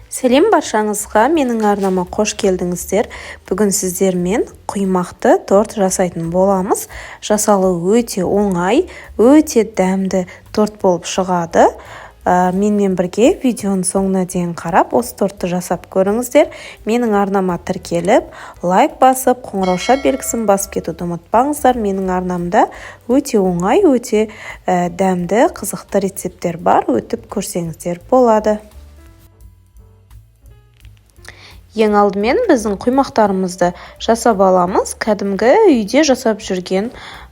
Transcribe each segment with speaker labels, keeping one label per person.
Speaker 1: Сәлем баршаңызға, менің арнама қош келдіңіздер. Бүгін сіздермен құймақты торт жасайтын боламыз. Жасалу өте оңай, өте дәмді торт болып шығады. Менімен бірге видеоның соңына дейін қарап, осы тортты жасап көріңіздер. Менің арнама тіркеліп, лайк басып, қоңырауша белгісін басып кетуді ұмытпаңыздар. Менің арнамда өте оңай, өте дәмді, қызықты рецепттер бар. Өтіп көрсеңіздер болады. Ең алдымен біздің құймақтарымызды жасап аламыз. Кәдімгі үйде жасап жүрген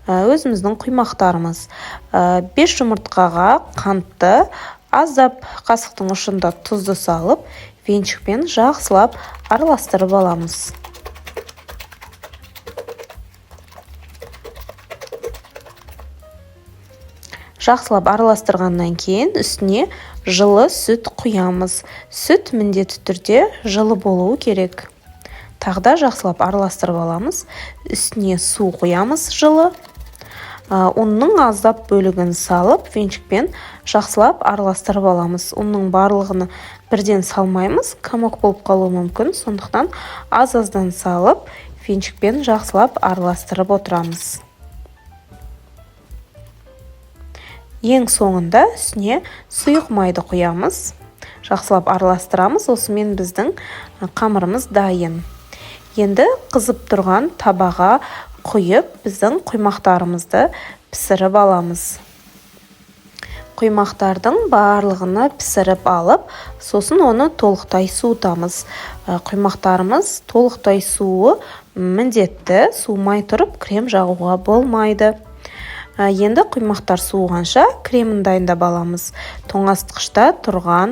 Speaker 1: өзіміздің құймақтарымыз. 5 жұмыртқаға қантты, аздап қасықтың ұшында тұзды салып, венчикпен жақсылап араластырып аламыз. Жақсылап араластырғаннан кейін үстіне жылы сүт құямыз. Сүт міндетті түрде жылы болуы керек. Тағда жақсылап араластырып аламыз. Үстіне су құямыз жылы. Ұнның аздап бөлігін салып, венчикпен жақсылап араластырып аламыз. Ұнның барлығын бірден салмаймыз, комок болып қалуы мүмкін. Сондықтан аз-аздан салып, венчикпен жақсылап араластырып отырамыз. Ең соңында үстіне сұйық майды құямыз. Жақсылап араластырамыз. Осымен біздің қамырымыз дайын. Енді қызып тұрған табаға құйып, біздің құймақтарымызды пісіріп аламыз. Құймақтардың барлығына пісіріп алып, сосын оны толықтай суытамыз. Құймақтарымыз толықтай суы міндетті, суымай тұрып крем жағуға болмайды. Енді құймақтар суығанша кремін дайындап аламыз. Тоңазытқышта тұрған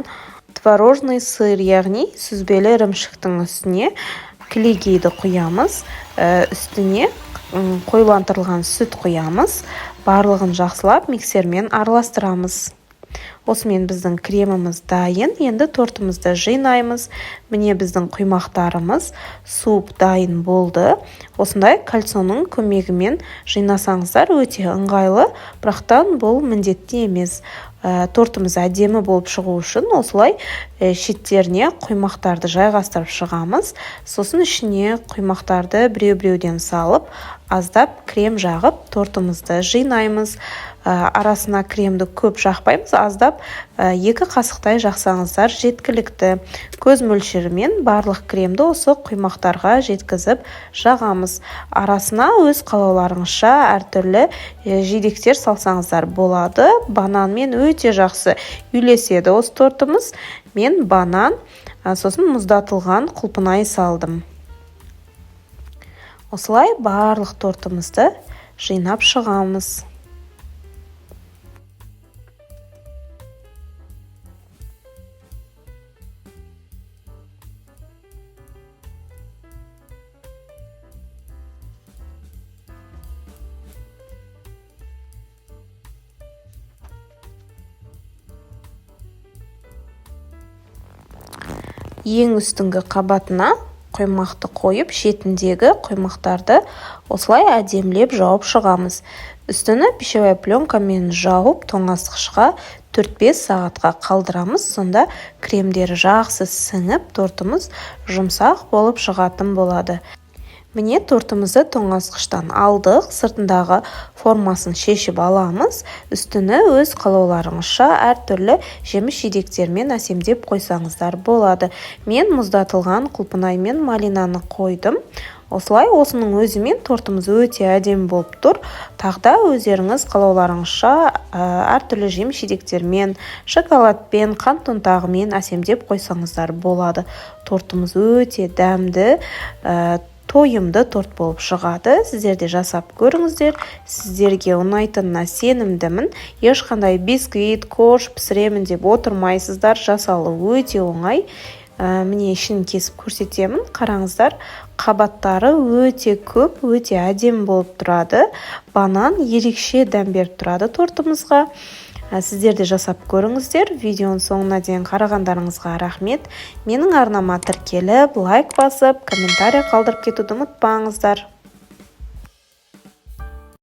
Speaker 1: творожный сыр, яғни сүзбелі ірімшіктің үстіне кілегейді құямыз. Үстіне қоюландырылған сүт құямыз. Барлығын жақсылап миксермен араластырамыз. Осымен біздің креміміз дайын. Енді тортымызды жинаймыз. Міне біздің құймақтарымыз суып дайын болды. Осындай кальцоның көмегімен жинасаңыздар өте ыңғайлы, бірақтан бұл міндетті емес. Тортымыз әдемі болып шығу үшін осылай шеттеріне құймақтарды жайғастырып шығамыз. Сосын ішіне құймақтарды біреу-біреуден салып, аздап крем жағып, тортымызды жинаймыз. Арасына кремді көп жақпаймыз, аздап 2 қасықтай жақсаңыздар жеткілікті. Көз мөлшерімен барлық кремді осы құймақтарға жеткізіп жағамыз. Арасына өз қалауларыңызша әртүрлі жидектер салсаңыздар болады. Бананмен өте жақсы үйлеседі осы тортымыз. Мен банан, сосын мұздатылған құлпынай салдым. Осылай барлық тортымызды жинап шығамыз. Ең үстіңгі қабатына құймақты қойып, шетіндегі құймақтарды осылай әдемілеп жауып шығамыз. Үстіні пищевая пленкамен жауып, тоңазытқышқа 4-5 сағатқа қалдырамыз. Сонда кремдері жақсы сіңіп, тортымыз жұмсақ болып шығатын болады. Міне тортымызды тоңазытқыштан алдық, сыртындағы формасын шешіп аламыз. Үстіні өз қалауларыңызша әртүрлі жеміс-жидектермен әсемдеп қойсаңыздар болады. Мен мұздатылған құлпынай мен малинаны қойдым. Осылай осының өзімен тортымыз өте әдемі болып тұр. Тағда өздеріңіз қалауларыңызша әртүрлі жеміс-жидектермен, шоколадпен, қант ұнтағымен әсемдеп қойсаңыздар болады. Тортымыз өте дәмді, тойымды торт болып шығады. Сіздер де жасап көріңіздер. Сіздерге ұнайтынына сенімдімін. Ешқандай бисквит, корж пісіремін деп отырмайсыздар. Жасалу өте оңай. Міне ішін кесіп көрсетемін. Қараңыздар, қабаттары өте көп, өте әдемі болып тұрады. Банан ерекше дәм беріп тұрады тортымызға. Сіздер де жасап көріңіздер. Видеоның соңына дейін қарағандарыңызға рахмет. Менің арнама тіркеліп, лайк басып, комментарий қалдырып кетуді ұмытпаңыздар.